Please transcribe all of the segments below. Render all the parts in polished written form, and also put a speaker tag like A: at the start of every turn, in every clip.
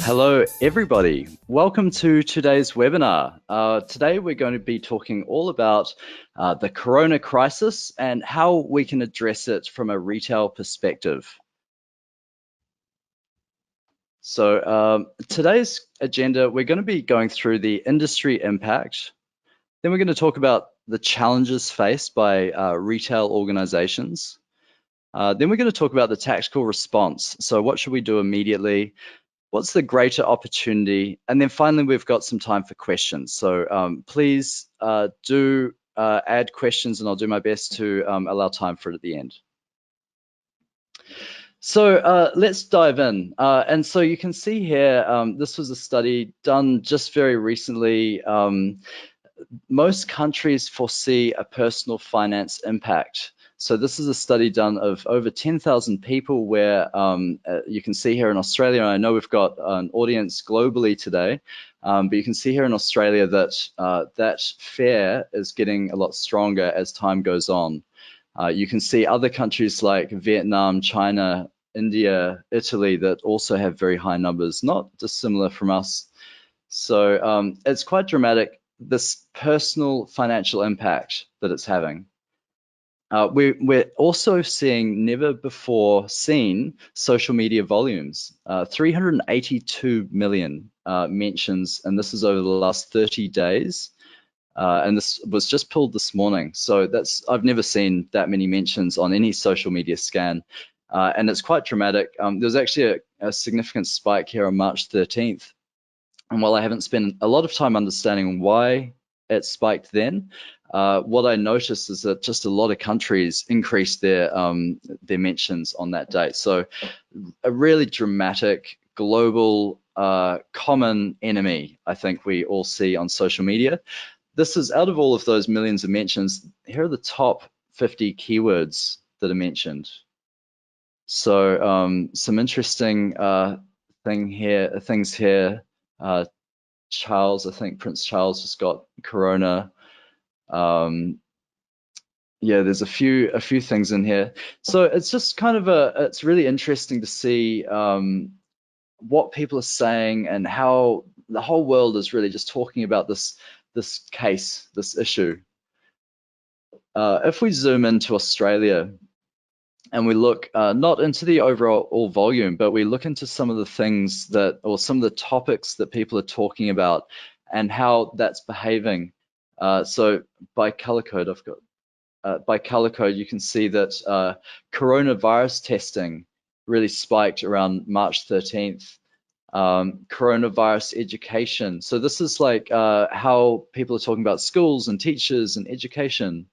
A: Hello, everybody. Welcome to today's webinar. Today, we're going to be talking all about the corona crisis and how we can address it from a retail perspective. So today's agenda, we're going to be going through the industry impact. Then we're going to talk about the challenges faced by retail organizations. Then we're going to talk about the tactical response. So what should we do immediately? What's the greater opportunity? And then finally, we've got some time for questions. So please do add questions, and I'll do my best to allow time for it at the end. So let's dive in. And so you can see here, this was a study done just very recently. Most countries foresee a personal finance impact. So this is a study done of over 10,000 people where you can see here in Australia, I know we've got an audience globally today, but you can see here in Australia that that fare is getting a lot stronger as time goes on. You can see other countries like Vietnam, China, India, Italy that also have very high numbers, not dissimilar from us. So it's quite dramatic, this personal financial impact that it's having. We're also seeing never before seen social media volumes, 382 million mentions, and this is over the last 30 days. And this was just pulled this morning. So I've never seen that many mentions on any social media scan. And it's quite dramatic. There's actually a significant spike here on March 13th. And while I haven't spent a lot of time understanding why it spiked then, what I noticed is that just a lot of countries increased their mentions on that date. So a really dramatic global common enemy, I think we all see on social media. This is out of all of those millions of mentions, here are the top 50 keywords that are mentioned. So some interesting things here. Charles, I think Prince Charles just got corona. Yeah, there's a few things in here. So it's just kind of it's really interesting to see what people are saying and how the whole world is really just talking about this case, this issue. If we zoom into Australia and we look not into the overall volume, but we look into some of the things that, or some of the topics that people are talking about and how that's behaving. So by color code, by color code, you can see that coronavirus testing really spiked around March 13th. Coronavirus education. So this is like how people are talking about schools and teachers and education.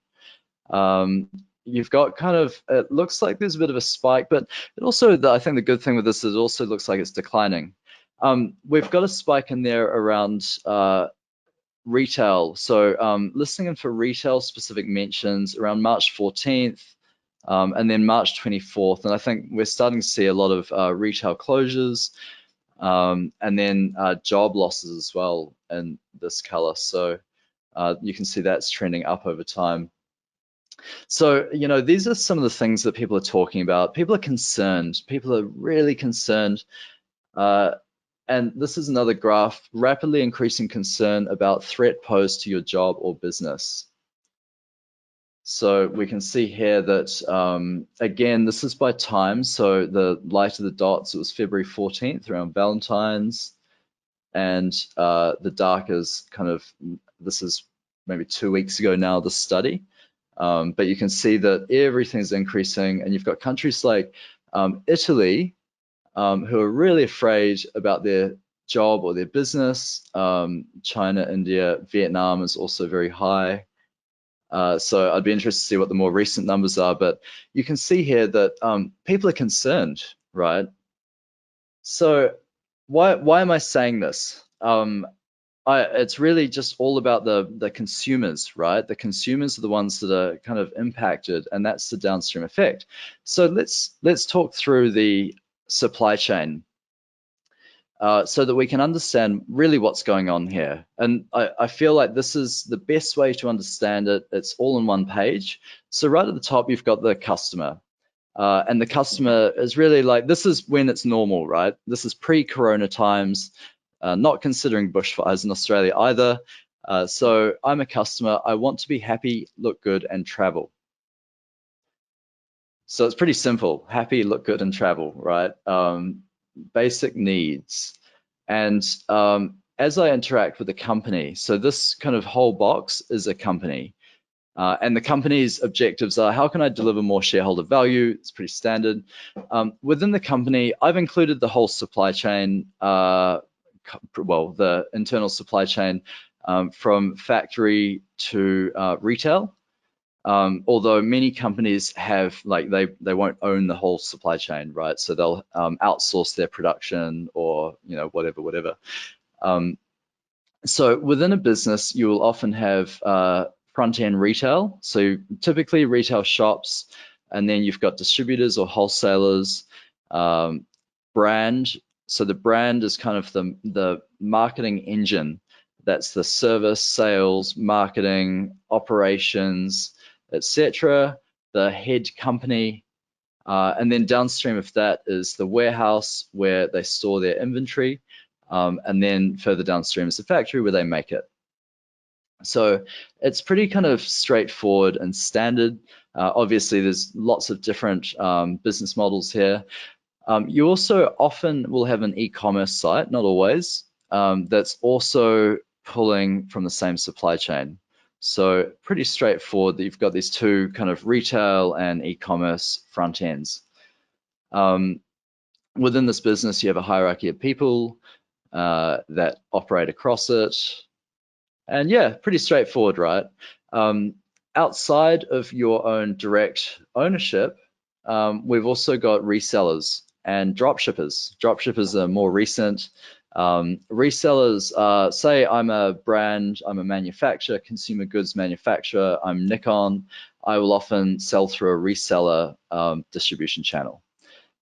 A: You've got kind of, it looks like there's a bit of a spike, but it also, I think the good thing with this is it also looks like it's declining. We've got a spike in there around retail. So listening in for retail specific mentions around March 14th and then March 24th. And I think we're starting to see a lot of retail closures and then job losses as well in this color. So you can see that's trending up over time. So, you know, these are some of the things that people are talking about. People are concerned. People are really concerned. And this is another graph, rapidly increasing concern about threat posed to your job or business. So we can see here that, again, this is by time. So the light of the dots, it was February 14th around Valentine's. And the dark is kind of, this is maybe 2 weeks ago now, the study. But you can see that everything's increasing, and you've got countries like Italy who are really afraid about their job or their business. China, India, Vietnam is also very high. So I'd be interested to see what the more recent numbers are, but you can see here that people are concerned, right? So why am I saying this? It's really just all about the consumers, right? The consumers are the ones that are kind of impacted, and that's the downstream effect. So let's talk through the supply chain. so that we can understand really what's going on here. And I feel like this is the best way to understand it. It's all in one page. So right at the top, you've got the customer. And the customer is really like, this is when it's normal, right? This is pre-corona times, not considering bushfires in Australia either. So I'm a customer. I want to be happy, look good, and travel. So it's pretty simple: happy, look good, and travel, right? Basic needs. And as I interact with the company, so this kind of whole box is a company. And the company's objectives are, how can I deliver more shareholder value? It's pretty standard. Within the company, I've included the whole supply chain, well, the internal supply chain from factory to retail. Although many companies have, like, they won't own the whole supply chain, right? So they'll outsource their production, or whatever. So within a business, you will often have front-end retail. So typically retail shops, and then you've got distributors or wholesalers, brand. So the brand is kind of the marketing engine. That's the service, sales, marketing, operations, etc. The head company, and then downstream of that is the warehouse where they store their inventory, and then further downstream is the factory where they make it. So it's pretty kind of straightforward and standard. Obviously, there's lots of different business models here. You also often will have an e-commerce site, not always, that's also pulling from the same supply chain. So pretty straightforward that you've got these two kind of retail and e-commerce front ends. Within this business, you have a hierarchy of people that operate across it. And yeah, pretty straightforward, right? Outside of your own direct ownership, we've also got resellers and dropshippers. Dropshippers are more recent. Resellers, say I'm a brand, I'm a manufacturer, consumer goods manufacturer, I'm Nikon, I will often sell through a reseller distribution channel.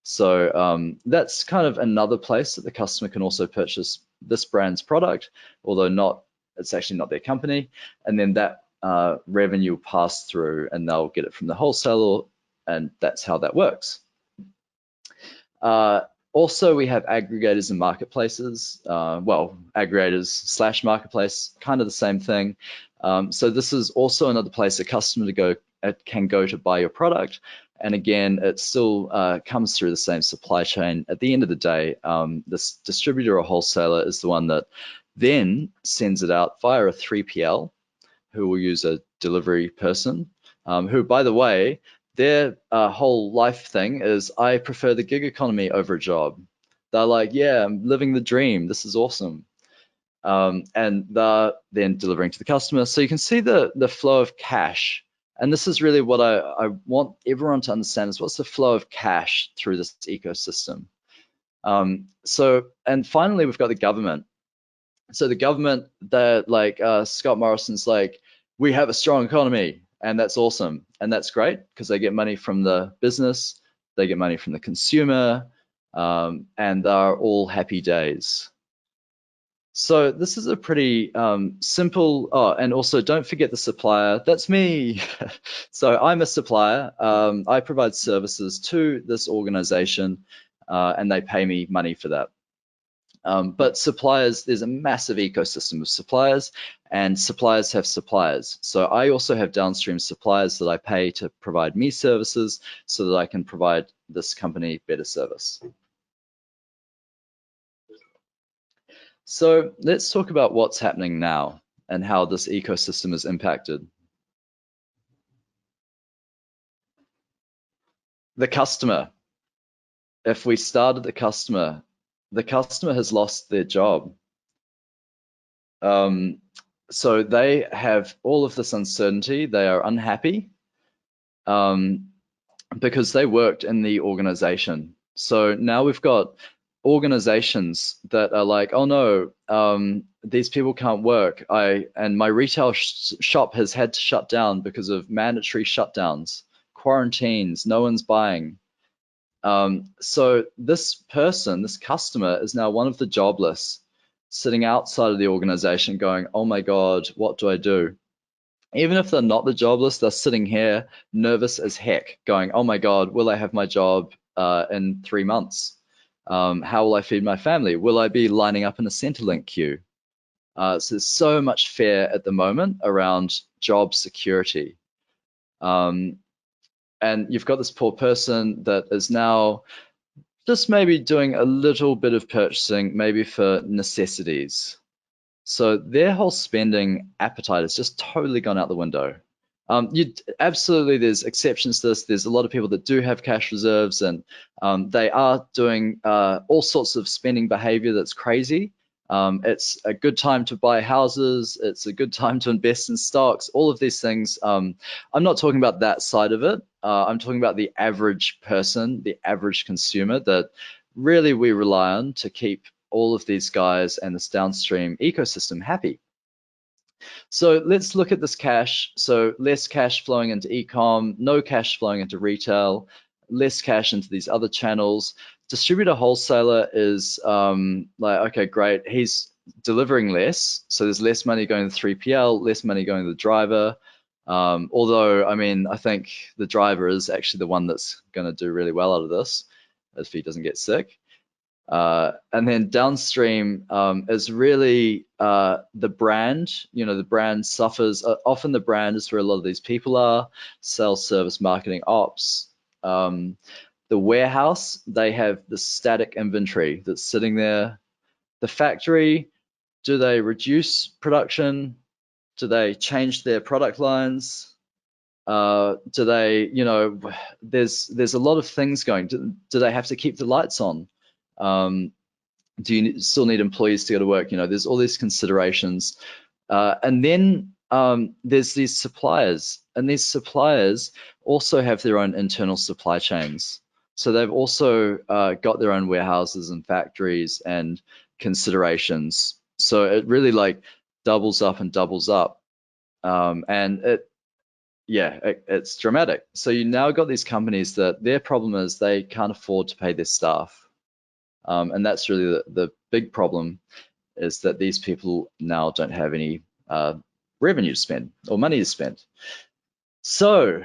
A: So that's kind of another place that the customer can also purchase this brand's product, although it's actually not their company. And then that revenue will pass through and they'll get it from the wholesaler, and that's how that works. Also, we have aggregators and marketplaces. Well, aggregators / marketplace, kind of the same thing. So this is also another place a customer can go to buy your product. And again, it still comes through the same supply chain. At the end of the day, this distributor or wholesaler is the one that then sends it out via a 3PL, who will use a delivery person, who, by the way, their whole life thing is, I prefer the gig economy over a job. They're like, yeah, I'm living the dream. This is awesome. And they're then delivering to the customer. So you can see the flow of cash. And this is really what I want everyone to understand, is what's the flow of cash through this ecosystem. And finally, we've got the government. So the government, that like Scott Morrison's like, we have a strong economy, and that's awesome. And that's great because they get money from the business, they get money from the consumer, and they're all happy days. So this is a pretty simple, and also don't forget the supplier. That's me. So I'm a supplier. I provide services to this organization, and they pay me money for that. But suppliers, there's a massive ecosystem of suppliers, and suppliers have suppliers. So I also have downstream suppliers that I pay to provide me services so that I can provide this company better service. So let's talk about what's happening now and how this ecosystem is impacted. The customer. If we start at the customer has lost their job. So they have all of this uncertainty. They are unhappy because they worked in the organization. So now we've got organizations that are like, oh no, these people can't work. And my retail shop has had to shut down because of mandatory shutdowns, quarantines, no one's buying. So this person, this customer, is now one of the jobless, sitting outside of the organization going, oh my God, what do I do? Even if they're not the jobless, they're sitting here nervous as heck going, oh my God, will I have my job in 3 months? How will I feed my family? Will I be lining up in a Centrelink queue? So there's so much fear at the moment around job security. And you've got this poor person that is now just maybe doing a little bit of purchasing, maybe for necessities. So their whole spending appetite has just totally gone out the window. Absolutely, there's exceptions to this. There's a lot of people that do have cash reserves, and they are doing all sorts of spending behavior that's crazy. It's a good time to buy houses. It's a good time to invest in stocks. All of these things. I'm not talking about that side of it. I'm talking about the average person, the average consumer that really we rely on to keep all of these guys and this downstream ecosystem happy. So let's look at this cash. So less cash flowing into e-com, no cash flowing into retail, less cash into these other channels. Distributor wholesaler is like, okay, great. He's delivering less. So there's less money going to 3PL, less money going to the driver. Although, I mean, I think the driver is actually the one that's going to do really well out of this if he doesn't get sick. And then downstream is really the brand. You know, the brand suffers. Often the brand is where a lot of these people are. Sales, service, marketing, ops. The warehouse, they have the static inventory that's sitting there. The factory, do they reduce production? Do they change their product lines? Do they, you know, there's a lot of things going. Do they have to keep the lights on? Do you still need employees to go to work? You know, there's all these considerations. And then there's these suppliers, and these suppliers also have their own internal supply chains. So they've also got their own warehouses and factories and considerations. So it really like doubles up and doubles up. And it's dramatic. So you now got these companies that their problem is they can't afford to pay their staff. And that's really the big problem, is that these people now don't have any revenue to spend or money to spend. So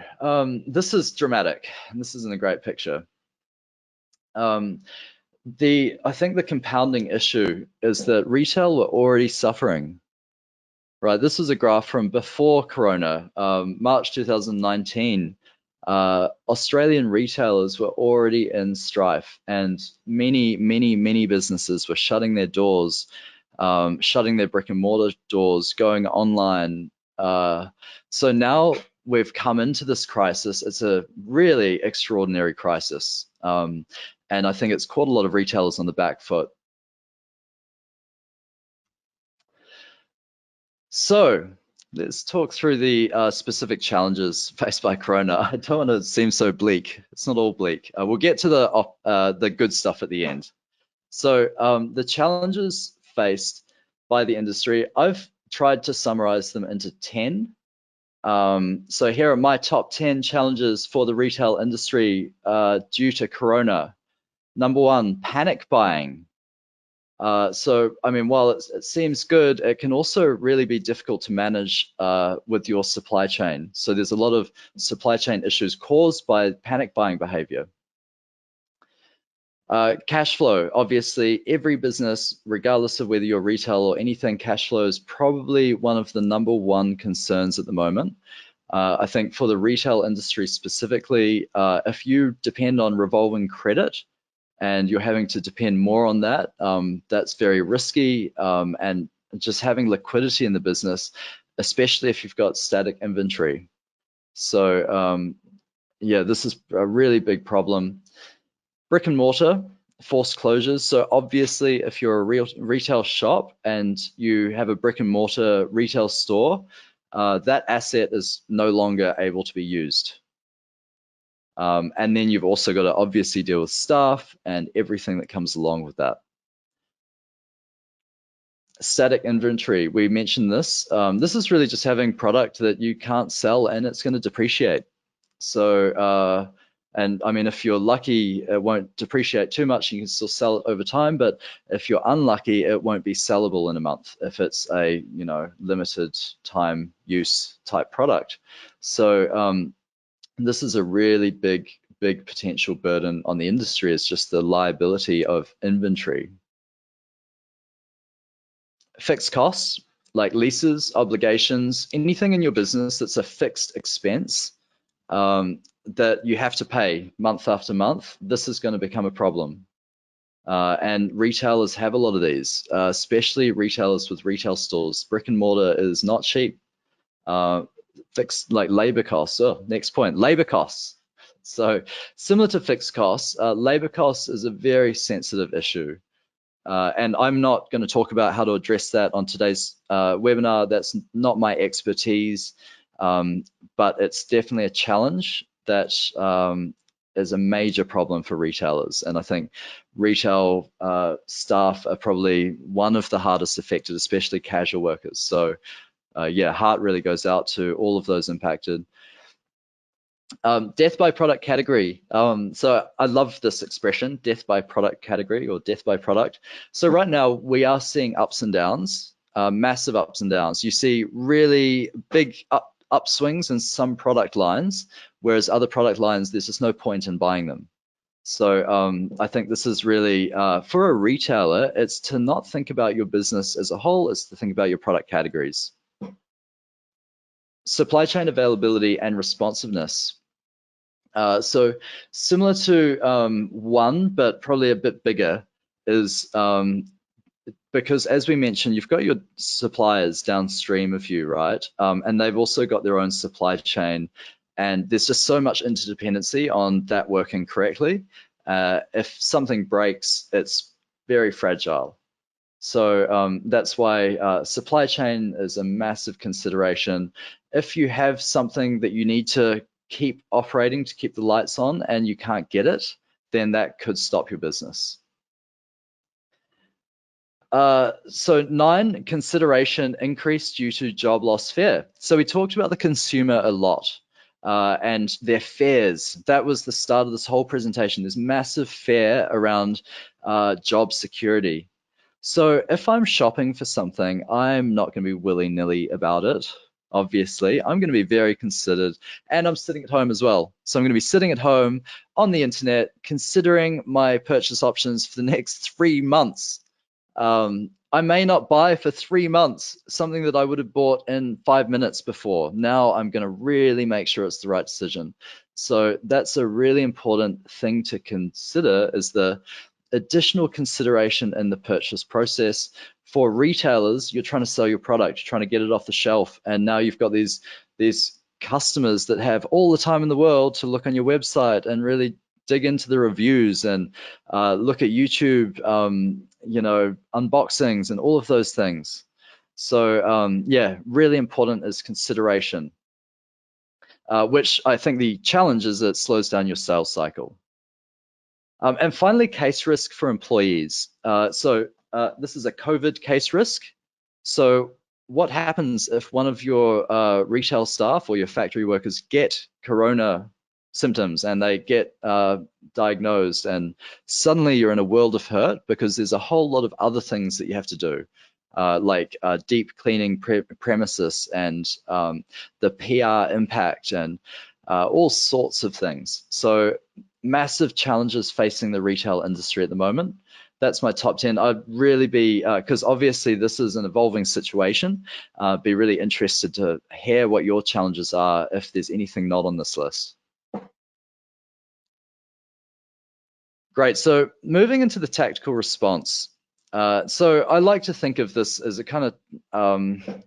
A: this is dramatic, and this isn't a great picture. I think the compounding issue is that retail were already suffering. Right, this is a graph from before Corona, March 2019. Australian retailers were already in strife, and many businesses were shutting their doors, shutting their brick and mortar doors, going online. So now we've come into this crisis. It's a really extraordinary crisis, and I think it's caught a lot of retailers on the back foot. So let's talk through the specific challenges faced by Corona. I don't want to seem so bleak. It's not all bleak. We'll get to the good stuff at the end. So the challenges faced by the industry, I've tried to summarize them into 10. So here are my top 10 challenges for the retail industry due to Corona. Number 1, panic buying. So, I mean, while it seems good, it can also really be difficult to manage with your supply chain. So there's a lot of supply chain issues caused by panic buying behavior. Cash flow, obviously, every business, regardless of whether you're retail or anything, cash flow is probably one of the #1 concerns at the moment. I think for the retail industry specifically, if you depend on revolving credit, and you're having to depend more on that, that's very risky. And just having liquidity in the business, especially if you've got static inventory. So yeah, this is a really big problem. Brick and mortar, forced closures. So obviously, if you're a retail shop and you have a brick and mortar retail store, that asset is no longer able to be used. And then you've also got to obviously deal with staff and everything that comes along with that. Static inventory, we mentioned this. This is really just having product that you can't sell and it's going to depreciate. So And I mean, if you're lucky, it won't depreciate too much. You can still sell it over time. But if you're unlucky, it won't be sellable in a month if it's a limited time use type product. So this is a really big potential burden on the industry. Is just the liability of inventory. Fixed costs like leases, obligations, anything in your business that's a fixed expense that you have to pay month after month, this is going to become a problem. And retailers have a lot of these, especially retailers with retail stores. Brick and mortar is not cheap. Fixed like labor costs. Oh, next point, labor costs. So similar to fixed costs, labor costs is a very sensitive issue. And I'm not going to talk about how to address that on today's webinar. That's not my expertise, but it's definitely a challenge that is a major problem for retailers. And I think retail staff are probably one of the hardest affected, especially casual workers. So yeah, heart really goes out to all of those impacted. Death by product category. So I love this expression, death by product category or death by product. So right now we are seeing ups and downs, massive ups and downs. You see really big upswings in some product lines, whereas other product lines, there's just no point in buying them. So I think this is really, for a retailer, it's to not think about your business as a whole, it's to think about your product categories. Supply chain availability and responsiveness. So similar to one, but probably a bit bigger, is because as we mentioned, you've got your suppliers downstream of you, right? And they've also got their own supply chain, and there's just so much interdependency on that working correctly. If something breaks, it's very fragile. So that's why supply chain is a massive consideration. If you have something that you need to keep operating to keep the lights on and you can't get it, then that could stop your business. So 9, consideration increased due to job loss fear. So we talked about the consumer a lot and their fears. That was the start of this whole presentation. There's massive fear around job security. So if I'm shopping for something, I'm not going to be willy-nilly about it. Obviously, I'm going to be very considered, and I'm sitting at home as well. So I'm going to be sitting at home on the internet, considering my purchase options for the next 3 months. I may not buy for 3 months something that I would have bought in 5 minutes before. Now I'm going to really make sure it's the right decision. So that's a really important thing to consider, is the additional consideration in the purchase process. For retailers, you're trying to sell your product, you're trying to get it off the shelf, and now you've got these customers that have all the time in the world to look on your website and really dig into the reviews and look at YouTube, unboxings and all of those things. So yeah, really important is consideration, which I think the challenge is it slows down your sales cycle. And finally, case risk for employees. So this is a COVID case risk. So what happens if one of your retail staff or your factory workers get corona symptoms and they get diagnosed, and suddenly you're in a world of hurt because there's a whole lot of other things that you have to do, like deep cleaning premises and the PR impact and all sorts of things. So massive challenges facing the retail industry at the moment. That's my top 10. I'd really be, because obviously this is an evolving situation, be really interested to hear what your challenges are if there's anything not on this list. Great, so moving into the tactical response. So I like to think of this as a kind of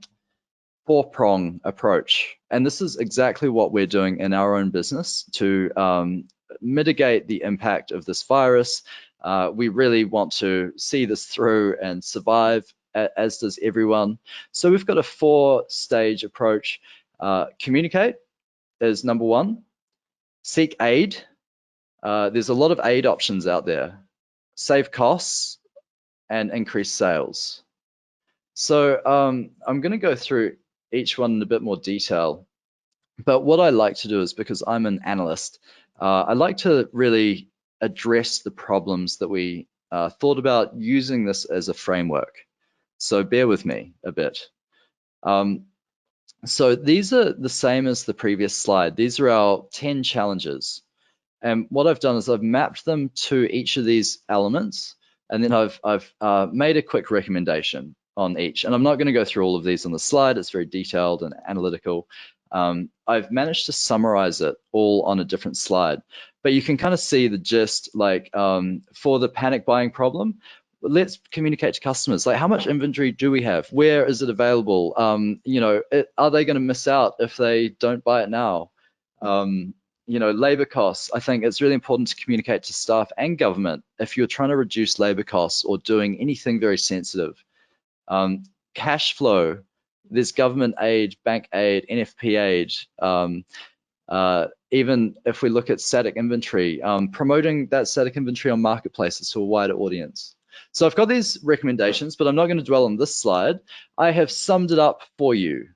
A: four-prong approach. And this is exactly what we're doing in our own business to mitigate the impact of this virus. We really want to see this through and survive, as does everyone. So we've got a 4-stage approach. Communicate is number 1. Seek aid. There's a lot of aid options out there. Save costs and increase sales. So I'm going to go through each one in a bit more detail. But what I like to do is, because I'm an analyst, I'd like to really address the problems that we thought about using this as a framework. So bear with me a bit. So these are the same as the previous slide. These are our 10 challenges. And what I've done is I've mapped them to each of these elements, and then I've made a quick recommendation on each. And I'm not going to go through all of these on the slide. It's very detailed and analytical. I've managed to summarize it all on a different slide, but you can kind of see the gist. Like for the panic buying problem, let's communicate to customers, like how much inventory do we have? Where is it available? Are they going to miss out if they don't buy it now? Labor costs. I think it's really important to communicate to staff and government if you're trying to reduce labor costs or doing anything very sensitive. Cash flow, there's government aid, bank aid, NFP aid. Even if we look at static inventory, promoting that static inventory on marketplaces to a wider audience. So I've got these recommendations, but I'm not going to dwell on this slide. I have summed it up for you.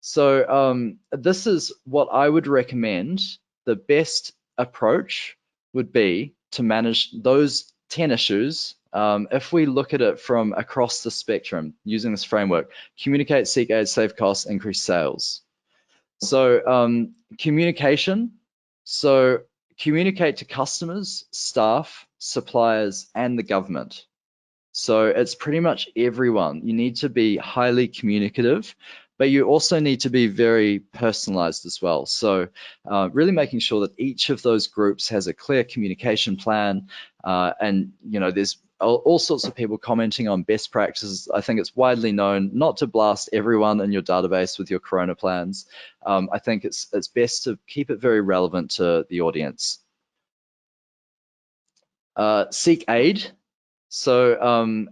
A: So this is what I would recommend. The best approach would be to manage those 10 issues. If we look at it from across the spectrum using this framework: communicate, seek aid, save costs, increase sales. So communication. So communicate to customers, staff, suppliers, and the government. So it's pretty much everyone. You need to be highly communicative, but you also need to be very personalized as well. So really making sure that each of those groups has a clear communication plan. And there's all sorts of people commenting on best practices. I think it's widely known not to blast everyone in your database with your Corona plans. I think it's best to keep it very relevant to the audience. Seek aid. So,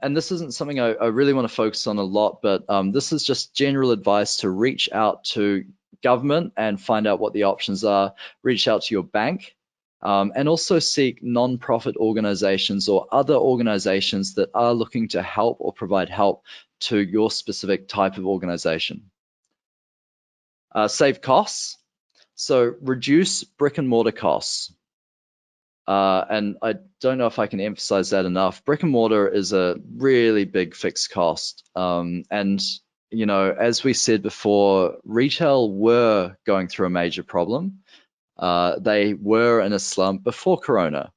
A: and this isn't something I really want to focus on a lot, but this is just general advice to reach out to government and find out what the options are. Reach out to your bank, and also seek non-profit organizations or other organizations that are looking to help or provide help to your specific type of organization. Save costs. So reduce brick and mortar costs. And I don't know if I can emphasize that enough. Brick and mortar is a really big fixed cost. And, as we said before, retail were going through a major problem. They were in a slump before Corona.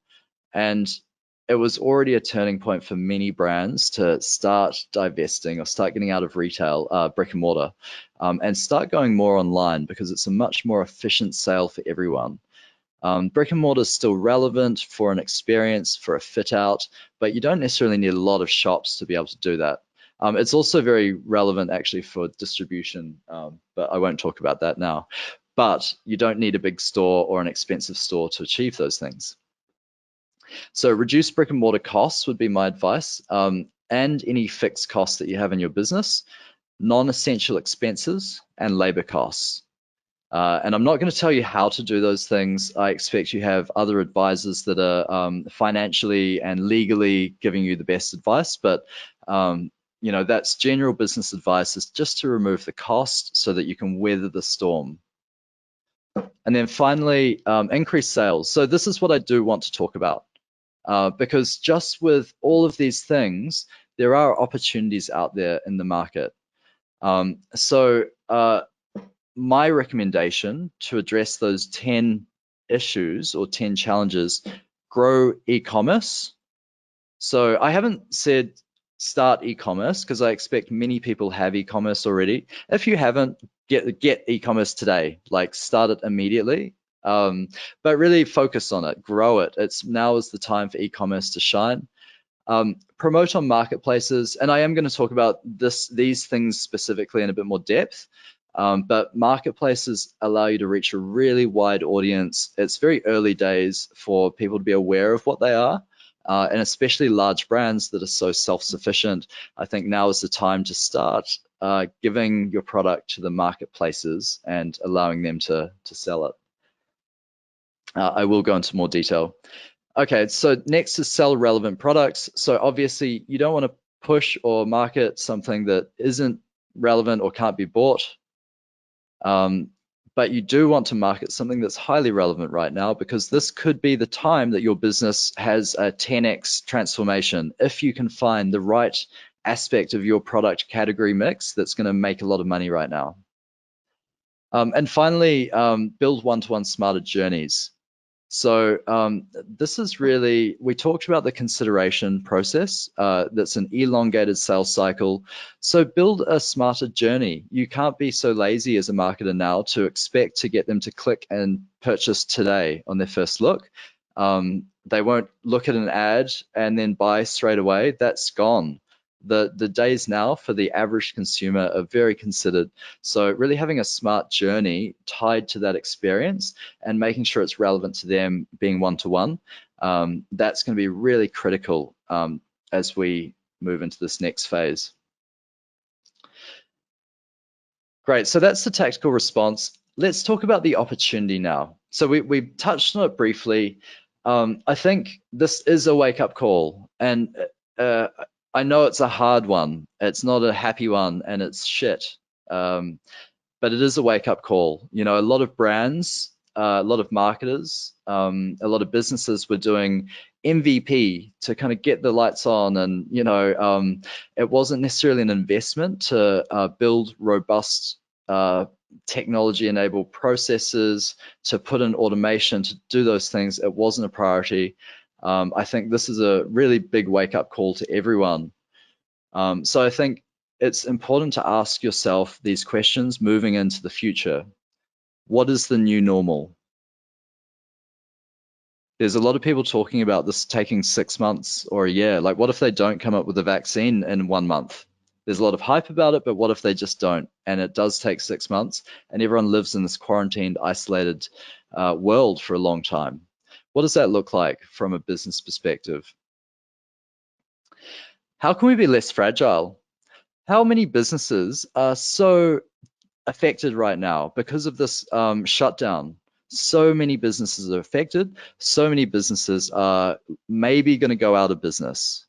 A: And it was already a turning point for many brands to start divesting or start getting out of retail, brick and mortar, and start going more online because it's a much more efficient sale for everyone. Brick and mortar is still relevant for an experience, for a fit out, but you don't necessarily need a lot of shops to be able to do that. It's also very relevant actually for distribution, but I won't talk about that now. But you don't need a big store or an expensive store to achieve those things. So reduce brick and mortar costs would be my advice, and any fixed costs that you have in your business, non-essential expenses, and labor costs. And I'm not going to tell you how to do those things. I expect you have other advisors that are financially and legally giving you the best advice. But that's general business advice, is just to remove the cost so that you can weather the storm. And then finally, increase sales. So this is what I do want to talk about, because just with all of these things, there are opportunities out there in the market. My recommendation to address those 10 issues or 10 challenges: grow e-commerce. So I haven't said start e-commerce because I expect many people have e-commerce already. If you haven't, get e-commerce today, like start it immediately. But really focus on it, grow it. Now is the time for e-commerce to shine. Promote on marketplaces, and I am going to talk about these things specifically in a bit more depth. But marketplaces allow you to reach a really wide audience. It's very early days for people to be aware of what they are, and especially large brands that are so self-sufficient. I think now is the time to start giving your product to the marketplaces and allowing them to sell it. I will go into more detail. Okay, so next is sell relevant products. So obviously you don't want to push or market something that isn't relevant or can't be bought. but you do want to market something that's highly relevant right now, because this could be the time that your business has a 10x transformation if you can find the right aspect of your product category mix that's going to make a lot of money right now. And finally, build one-to-one smarter journeys. So this is really, we talked about the consideration process. That's an elongated sales cycle. So build a smarter journey. You can't be so lazy as a marketer now to expect to get them to click and purchase today on their first look. They won't look at an ad and then buy straight away. That's gone. The days now for the average consumer are very considered. So really having a smart journey tied to that experience and making sure it's relevant to them, being one-to-one, that's going to be really critical as we move into this next phase. Great, so that's the tactical response. Let's talk about the opportunity now. So we touched on it briefly. I think this is a wake-up call, and I know it's a hard one. It's not a happy one, and it's shit. But it is a wake-up call. You know, a lot of brands, a lot of marketers, a lot of businesses were doing MVP to kind of get the lights on, and you know, it wasn't necessarily an investment to build robust technology-enabled processes, to put in automation, to do those things. It wasn't a priority. I think this is a really big wake-up call to everyone. So I think it's important to ask yourself these questions moving into the future. What is the new normal? There's a lot of people talking about this taking 6 months or a year. Like, what if they don't come up with a vaccine in 1 month? There's a lot of hype about it, but what if they just don't? And it does take 6 months, and everyone lives in this quarantined, isolated world for a long time. What does that look like from a business perspective? How can we be less fragile? How many businesses are so affected right now because of this shutdown? So many businesses are affected. So many businesses are maybe going to go out of business.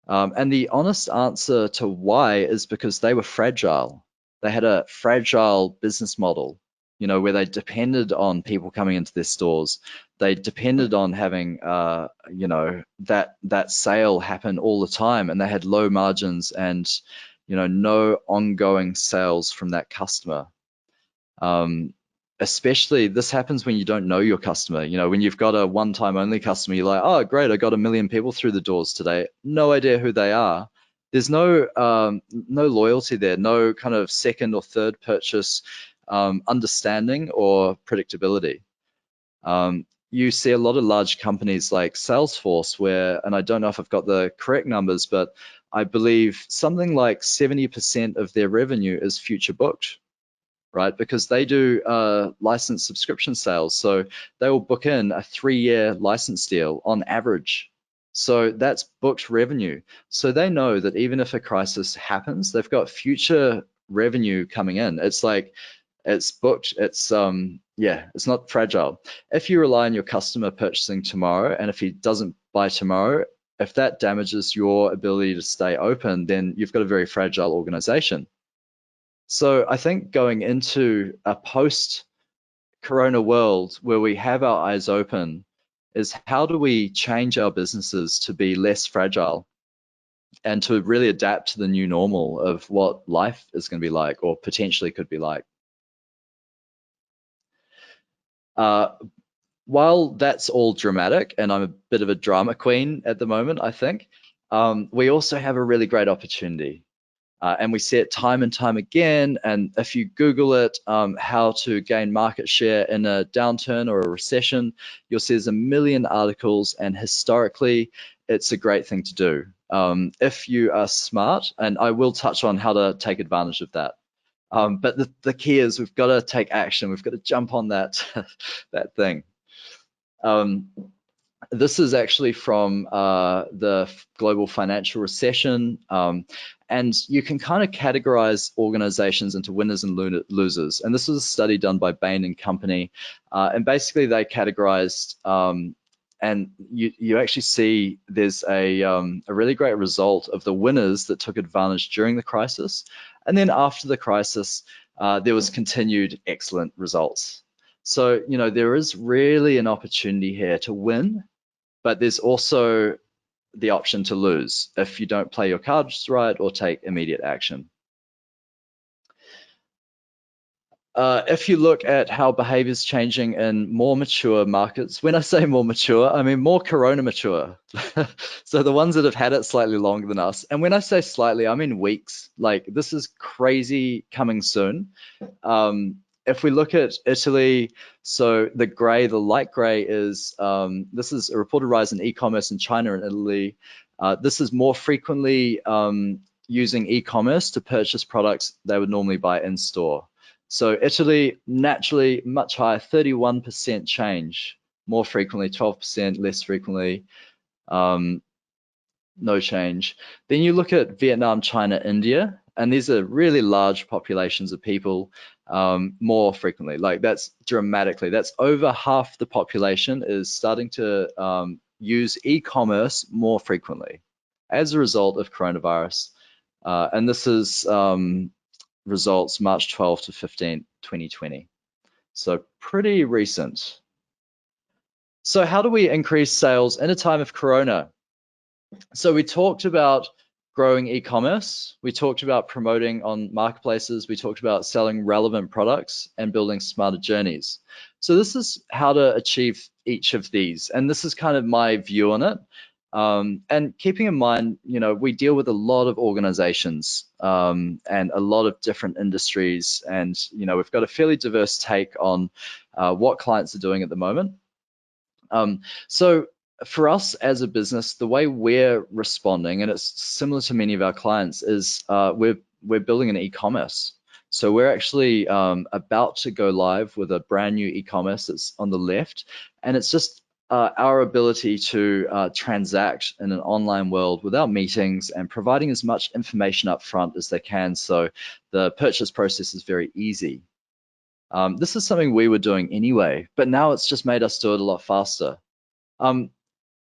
A: And the honest answer to why is because they were fragile. They had a fragile business model, you know, where they depended on people coming into their stores. They depended on having, you know, that sale happen all the time, and they had low margins and, you know, no ongoing sales from that customer. Especially this happens when you don't know your customer. You know, when you've got a one-time only customer, you're like, oh, great, I got 1 million people through the doors today. No idea who they are. There's no loyalty there, no kind of second or third purchase understanding or predictability. You see a lot of large companies like Salesforce where, and I don't know if I've got the correct numbers, but I believe something like 70% of their revenue is future booked, right? Because they do license subscription sales. So they will book in a 3-year license deal on average. So that's booked revenue. So they know that even if a crisis happens, they've got future revenue coming in. It's like, it's booked. It's yeah, it's not fragile. If you rely on your customer purchasing tomorrow, and if he doesn't buy tomorrow, if that damages your ability to stay open, then you've got a very fragile organization. So I think going into a post-corona world where we have our eyes open is, how do we change our businesses to be less fragile and to really adapt to the new normal of what life is going to be like, or potentially could be like. While that's all dramatic, and I'm a bit of a drama queen at the moment, I think, we also have a really great opportunity. And we see it time and time again. And if you Google it, how to gain market share in a downturn or a recession, you'll see there's a million articles, and historically, it's a great thing to do. If you are smart, and I will touch on how to take advantage of that. But the key is we've got to take action. We've got to jump on that, that thing. This is actually from the global financial recession. And you can kind of categorize organizations into winners and losers. And this was a study done by Bain and Company. And basically they categorized, and you actually see there's a really great result of the winners that took advantage during the crisis. And then after the crisis, there was continued excellent results. So, there is really an opportunity here to win, but there's also the option to lose if you don't play your cards right or take immediate action. If you look at how behavior is changing in more mature markets, when I say more mature, I mean more corona mature. So the ones that have had it slightly longer than us. And when I say slightly, I mean weeks. Like, this is crazy coming soon. If we look at Italy, so the light gray is, this is a reported rise in e-commerce in China and Italy. This is more frequently using e-commerce to purchase products they would normally buy in store. So Italy, naturally much higher, 31% change, more frequently, 12% less frequently, no change. Then you look at Vietnam, China, India, and these are really large populations of people, more frequently. Like, that's dramatically, that's over half the population is starting to use e-commerce more frequently as a result of coronavirus. And this is results March 12 to 15, 2020. So pretty recent. So how do we increase sales in a time of corona? So we talked about growing e-commerce. We talked about promoting on marketplaces. We talked about selling relevant products and building smarter journeys. So this is how to achieve each of these. And this is kind of my view on it. And keeping in mind, we deal with a lot of organizations and a lot of different industries. And, we've got a fairly diverse take on what clients are doing at the moment. So for us as a business, the way we're responding, and it's similar to many of our clients, is we're building an e-commerce. So we're actually about to go live with a brand new e-commerce that's on the left, and it's just our ability to transact in an online world without meetings and providing as much information up front as they can, so the purchase process is very easy. This is something we were doing anyway, but now it's just made us do it a lot faster.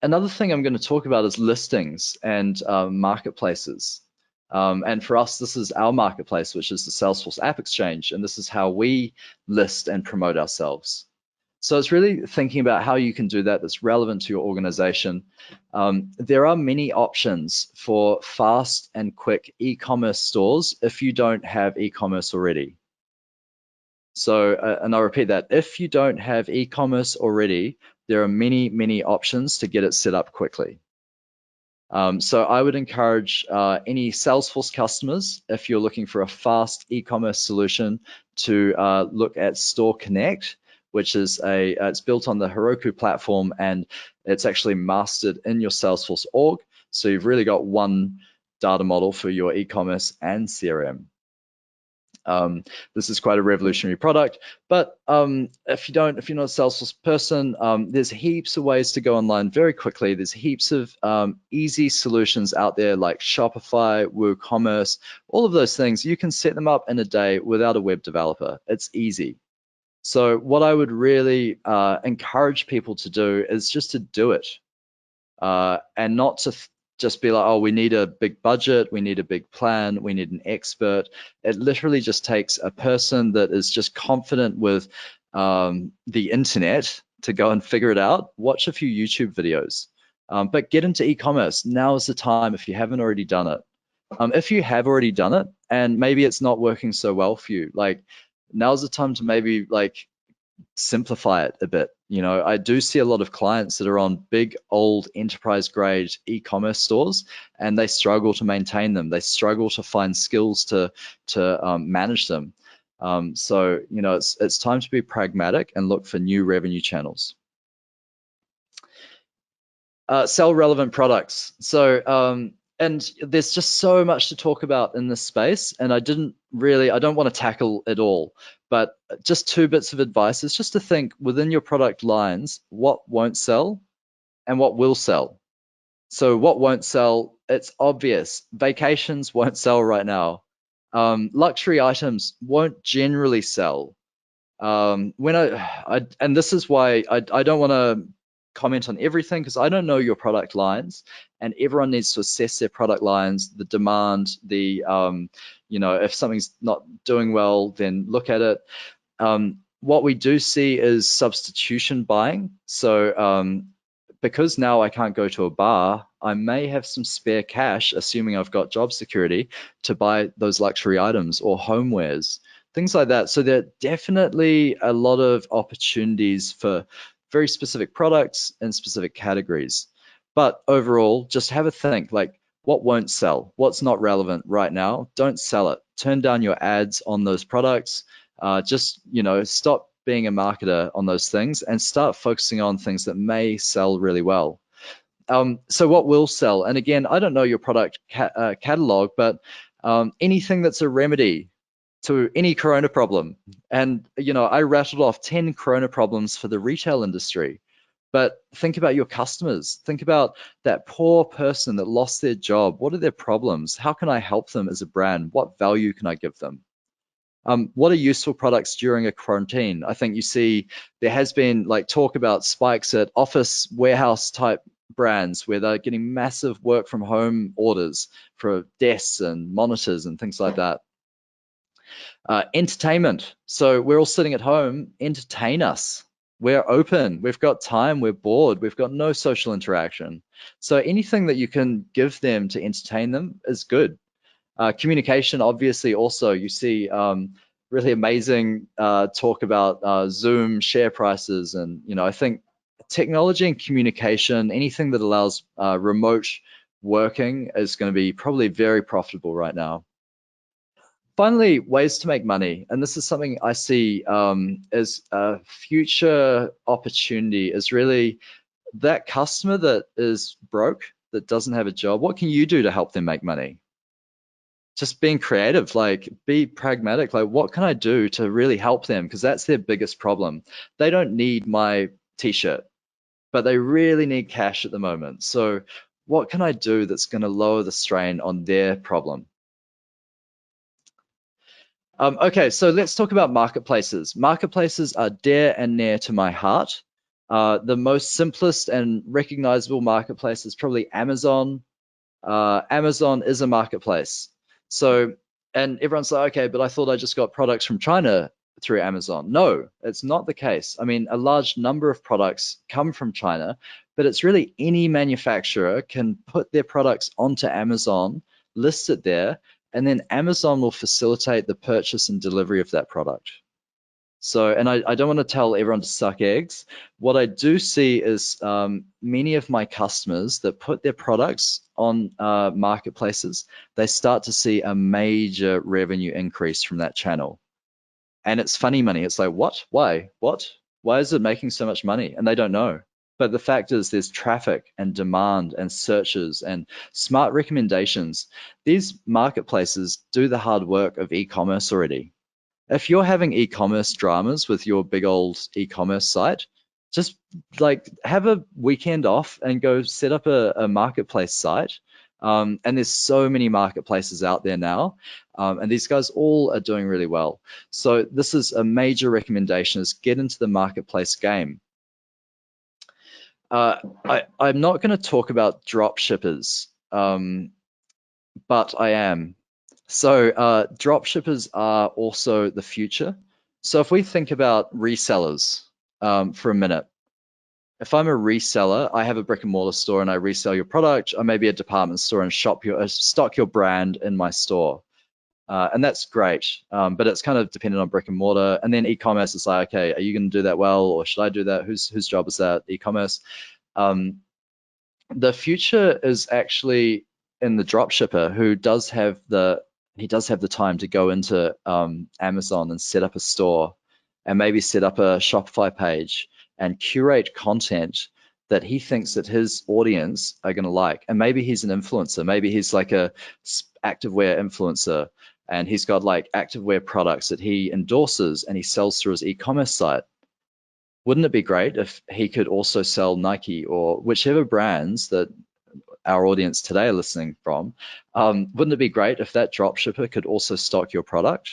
A: Another thing I'm going to talk about is listings and marketplaces. And for us, this is our marketplace, which is the Salesforce App Exchange, and this is how we list and promote ourselves. So it's really thinking about how you can do that that's relevant to your organization. There are many options for fast and quick e-commerce stores if you don't have e-commerce already. So, and I'll repeat that, if you don't have e-commerce already, there are many, many options to get it set up quickly. So I would encourage any Salesforce customers, if you're looking for a fast e-commerce solution, to look at Store Connect, which is it's built on the Heroku platform, and it's actually mastered in your Salesforce org. So you've really got one data model for your e-commerce and CRM. This is quite a revolutionary product, but if you're not a Salesforce person, there's heaps of ways to go online very quickly. There's heaps of easy solutions out there like Shopify, WooCommerce, all of those things. You can set them up in a day without a web developer. It's easy. So what I would really encourage people to do is just to do it and not to just be like, oh, we need a big budget, we need a big plan, we need an expert. It literally just takes a person that is just confident with the internet to go and figure it out. Watch a few YouTube videos, but get into e-commerce. Now is the time if you haven't already done it. If you have already done it and maybe it's not working so well for you, like, now's the time to maybe like simplify it a bit. I do see a lot of clients that are on big old enterprise grade e-commerce stores, and they struggle to maintain them. They struggle to find skills to manage them. So it's time to be pragmatic and look for new revenue channels. Sell relevant products. So and there's just so much to talk about in this space, and I don't want to tackle it all, but just 2 bits of advice is just to think within your product lines, what won't sell and what will sell. So what won't sell, it's obvious. Vacations won't sell right now. Luxury items won't generally sell. And this is why I don't want to comment on everything because I don't know your product lines, and everyone needs to assess their product lines, the demand, the if something's not doing well, then look at it. What we do see is substitution buying. So because now I can't go to a bar, I may have some spare cash, assuming I've got job security, to buy those luxury items or homewares, things like that. So there are definitely a lot of opportunities for very specific products and specific categories. But overall, just have a think, like, what won't sell? What's not relevant right now? Don't sell it. Turn down your ads on those products. Just, stop being a marketer on those things and start focusing on things that may sell really well. So what will sell? And again, I don't know your product catalog, but anything that's a remedy to any corona problem. And, I rattled off 10 corona problems for the retail industry. But think about your customers. Think about that poor person that lost their job. What are their problems? How can I help them as a brand? What value can I give them? What are useful products during a quarantine? I think you see there has been like talk about spikes at office warehouse type brands where they're getting massive work from home orders for desks and monitors and things like that. Entertainment. So we're all sitting at home, entertain us. We're open, we've got time, we're bored, we've got no social interaction. So anything that you can give them to entertain them is good. Communication, obviously, also you see really amazing talk about Zoom share prices, and I think technology and communication, anything that allows remote working, is going to be probably very profitable right now. Finally, ways to make money, and this is something I see as a future opportunity, is really that customer that is broke, that doesn't have a job. What can you do to help them make money? Just being creative, like be pragmatic, like what can I do to really help them? Because that's their biggest problem. They don't need my t-shirt, but they really need cash at the moment. So what can I do that's going to lower the strain on their problem? Okay, so let's talk about marketplaces. Marketplaces are dear and near to my heart. The most simplest and recognizable marketplace is probably Amazon. Amazon is a marketplace. So, and everyone's like, okay, but I thought I just got products from China through Amazon. No, it's not the case. I mean, a large number of products come from China, but it's really any manufacturer can put their products onto Amazon, list it there, and then Amazon will facilitate the purchase and delivery of that product. So, and I don't want to tell everyone to suck eggs. What I do see is many of my customers that put their products on marketplaces, they start to see a major revenue increase from that channel. And it's funny money. It's like, what? Why? What? Why is it making so much money? And they don't know. But the fact is there's traffic and demand and searches and smart recommendations. These marketplaces do the hard work of e-commerce already. If you're having e-commerce dramas with your big old e-commerce site, just like have a weekend off and go set up a marketplace site. And there's so many marketplaces out there now, and these guys all are doing really well. So this is a major recommendation: is get into the marketplace game. I'm not going to talk about drop shippers, but I am. So drop shippers are also the future. So if we think about resellers for a minute, if I'm a reseller, I have a brick and mortar store and I resell your product. I may be a department store and stock your brand in my store. And that's great, but it's kind of dependent on brick and mortar. And then e-commerce is like, okay, are you going to do that well, or should I do that? Whose job is that? E-commerce. The future is actually in the drop shipper who does have the time to go into Amazon and set up a store and maybe set up a Shopify page and curate content that he thinks that his audience are going to like. And maybe he's an influencer. Maybe he's like a activewear influencer, and he's got like activewear products that he endorses and he sells through his e-commerce site. Wouldn't it be great if he could also sell Nike or whichever brands that our audience today are listening from? Wouldn't it be great if that drop shipper could also stock your product?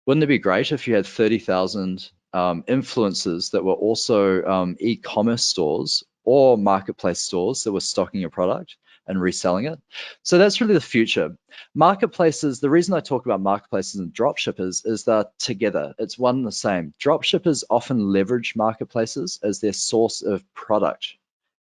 A: Wouldn't it be great if you had 30,000 influencers that were also e-commerce stores or marketplace stores that were stocking your product and reselling it. So that's really the future. Marketplaces, the reason I talk about marketplaces and dropshippers is that together, it's one and the same. Dropshippers often leverage marketplaces as their source of product.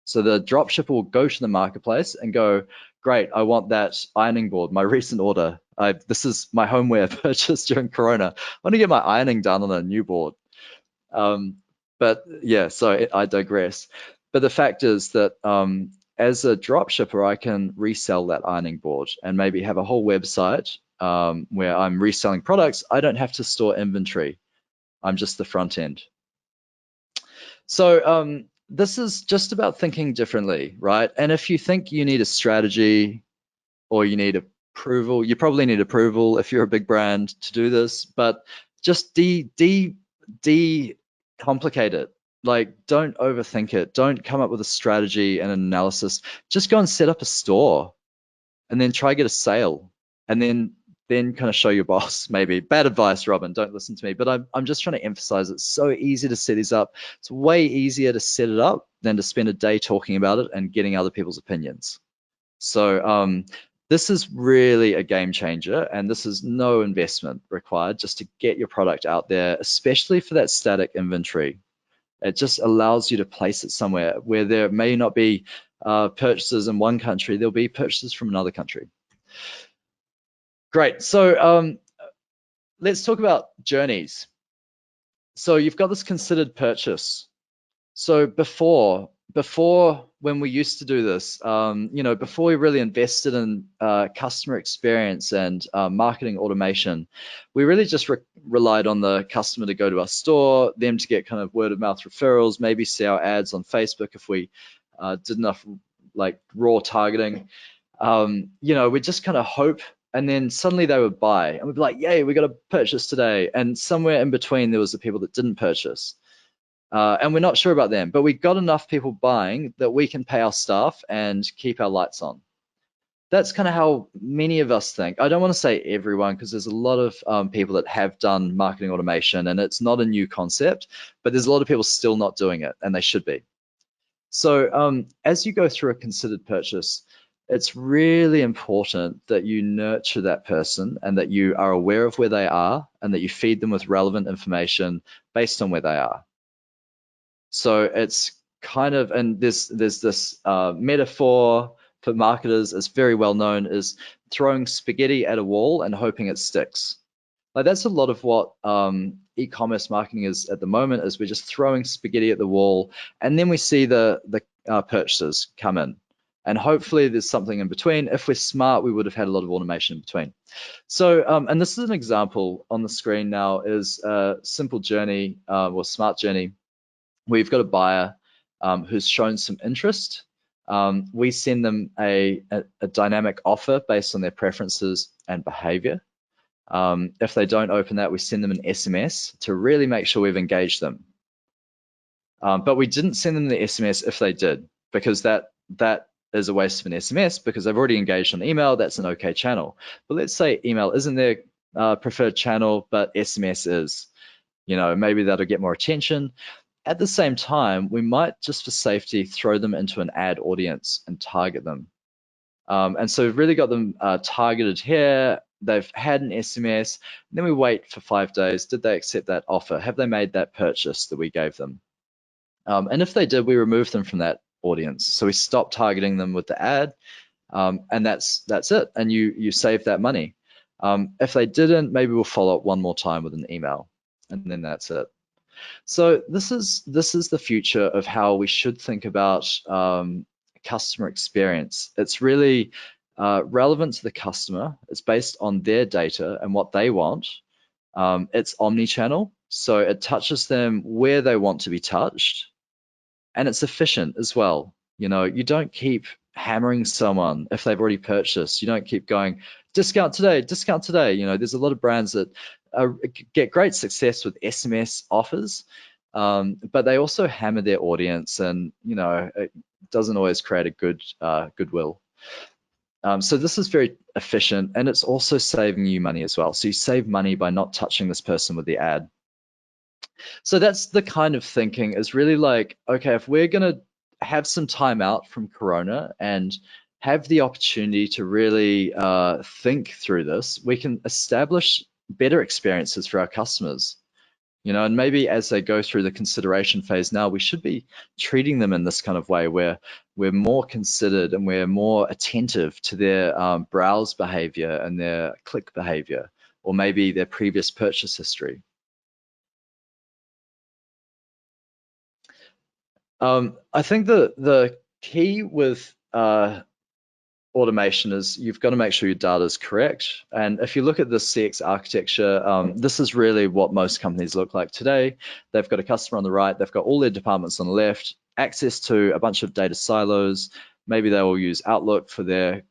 A: So the dropshipper will go to the marketplace and go, great, I want that ironing board, my recent order. This is my homeware purchase during Corona. I want to get my ironing done on a new board. But yeah, so I digress. But the fact is that as a drop shipper, I can resell that ironing board and maybe have a whole website where I'm reselling products. I don't have to store inventory. I'm just the front end. So this is just about thinking differently, right? And if you think you need a strategy or you need approval, you probably need approval if you're a big brand to do this, but just decomplicate it. Like, don't overthink it. Don't come up with a strategy and an analysis. Just go and set up a store and then try get a sale and then kind of show your boss. Maybe bad advice, Robin, don't listen to me, but I'm just trying to emphasize it's so easy to set these up. It's way easier to set it up than to spend a day talking about it and getting other people's opinions. So this is really a game changer, and this is no investment required just to get your product out there, especially for that static inventory. It just allows you to place it somewhere where there may not be purchases in one country, there'll be purchases from another country. Great, so let's talk about journeys. So you've got this considered purchase. So before when we used to do this, before we really invested in customer experience and marketing automation, we really just relied on the customer to go to our store, them to get kind of word of mouth referrals, maybe see our ads on Facebook if we did enough like raw targeting. We just kind of hope, and then suddenly they would buy, and we'd be like, yay, we got a purchase today. And somewhere in between, there was the people that didn't purchase. And we're not sure about them, but we got enough people buying that we can pay our staff and keep our lights on. That's kind of how many of us think. I don't want to say everyone, because there's a lot of people that have done marketing automation and it's not a new concept, but there's a lot of people still not doing it, and they should be. So as you go through a considered purchase, it's really important that you nurture that person and that you are aware of where they are and that you feed them with relevant information based on where they are. So it's kind of, and there's this metaphor for marketers, it's very well known, is throwing spaghetti at a wall and hoping it sticks. Like, that's a lot of what e-commerce marketing is at the moment, is we're just throwing spaghetti at the wall, and then we see the purchases come in. And hopefully there's something in between. If we're smart, we would have had a lot of automation in between. So, and this is an example on the screen now, is a simple journey or smart journey. We've got a buyer who's shown some interest. We send them a dynamic offer based on their preferences and behavior. If they don't open that, we send them an SMS to really make sure we've engaged them. But we didn't send them the SMS if they did, because that is a waste of an SMS, because they've already engaged on email. That's an okay channel. But let's say email isn't their preferred channel, but SMS is. Maybe that'll get more attention. At the same time, we might, just for safety, throw them into an ad audience and target them. And so we've really got them targeted here. They've had an SMS, then we wait for 5 days. Did they accept that offer? Have they made that purchase that we gave them? And if they did, we remove them from that audience. So we stop targeting them with the ad, and that's it. And you save that money. If they didn't, maybe we'll follow up one more time with an email, and then that's it. So this is the future of how we should think about customer experience. It's really relevant to the customer. It's based on their data and what they want. It's omni-channel, so it touches them where they want to be touched, and it's efficient as well. You don't keep hammering someone if they've already purchased. You don't keep going, discount today, discount today. There's a lot of brands that get great success with SMS offers, but they also hammer their audience, and it doesn't always create a good goodwill. So this is very efficient, and it's also saving you money as well. So you save money by not touching this person with the ad. So that's the kind of thinking, is really like, okay, if we're gonna have some time out from Corona and have the opportunity to really think through this, we can establish better experiences for our customers. And maybe as they go through the consideration phase now, we should be treating them in this kind of way where we're more considered and we're more attentive to their browse behavior and their click behavior, or maybe their previous purchase history. I think the key with automation is you've got to make sure your data is correct. And if you look at the CX architecture, this is really what most companies look like today. They've got a customer on the right, they've got all their departments on the left, access to a bunch of data silos. Maybe they will use Outlook for their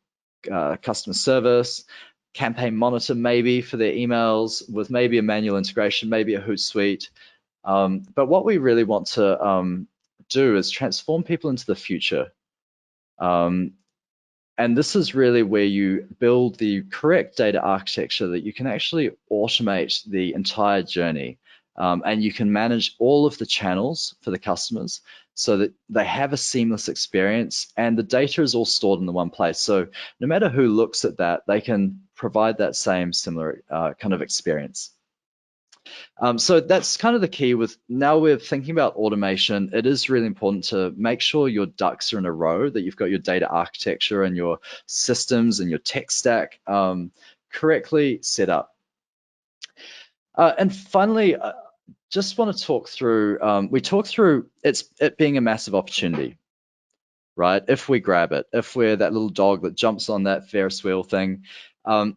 A: customer service, Campaign Monitor maybe for their emails, with maybe a manual integration, maybe a Hootsuite. But what we really want to do is transform people into the future. And this is really where you build the correct data architecture that you can actually automate the entire journey. And you can manage all of the channels for the customers so that they have a seamless experience and the data is all stored in the one place. So no matter who looks at that, they can provide that same similar kind of experience. So that's kind of the key with now we're thinking about automation. It is really important to make sure your ducks are in a row, that you've got your data architecture and your systems and your tech stack correctly set up. And finally, just want to talk through, we talked through it being a massive opportunity, right? If we grab it, if we're that little dog that jumps on that Ferris wheel thing.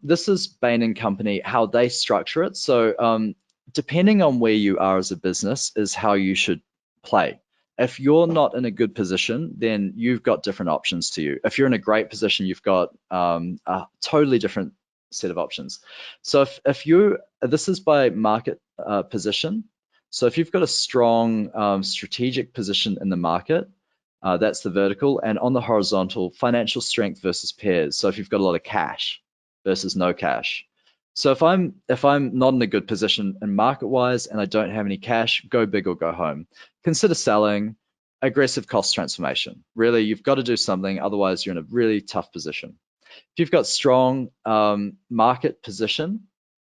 A: This is Bain & Company, how they structure it. So depending on where you are as a business is how you should play. If you're not in a good position, then you've got different options to you. If you're in a great position, you've got a totally different set of options. So this is by market position. So if you've got a strong strategic position in the market, that's the vertical, and on the horizontal, financial strength versus peers. So if you've got a lot of cash versus no cash. So if I'm not in a good position in market-wise and I don't have any cash, go big or go home. Consider selling, aggressive cost transformation. Really, you've got to do something, otherwise you're in a really tough position. If you've got strong market position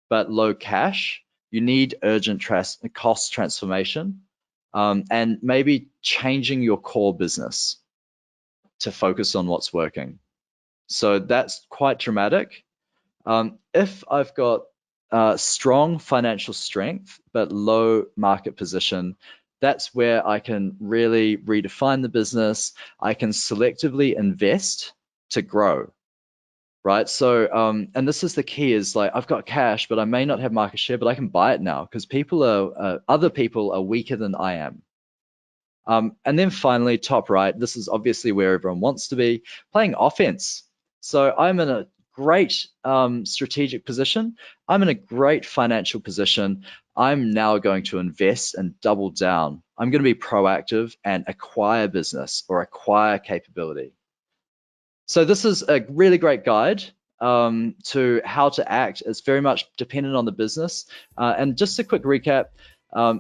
A: but low cash, you need urgent cost transformation and maybe changing your core business to focus on what's working. So that's quite dramatic. If I've got strong financial strength but low market position, that's where I can really redefine the business. I can selectively invest to grow, right? So, and this is the key, is like, I've got cash, but I may not have market share, but I can buy it now because other people are weaker than I am. And then finally, top right, this is obviously where everyone wants to be, playing offense. So I'm in a great strategic position. I'm in a great financial position. I'm now going to invest and double down. I'm going to be proactive and acquire business or acquire capability. So this is a really great guide to how to act. It's very much dependent on the business. And just a quick recap,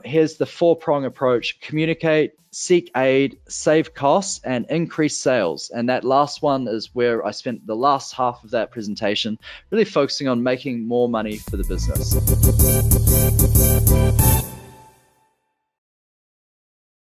A: here's the 4-prong approach: communicate, seek aid, save costs, and increase sales. And that last one is where I spent the last half of that presentation, really focusing on making more money for the business.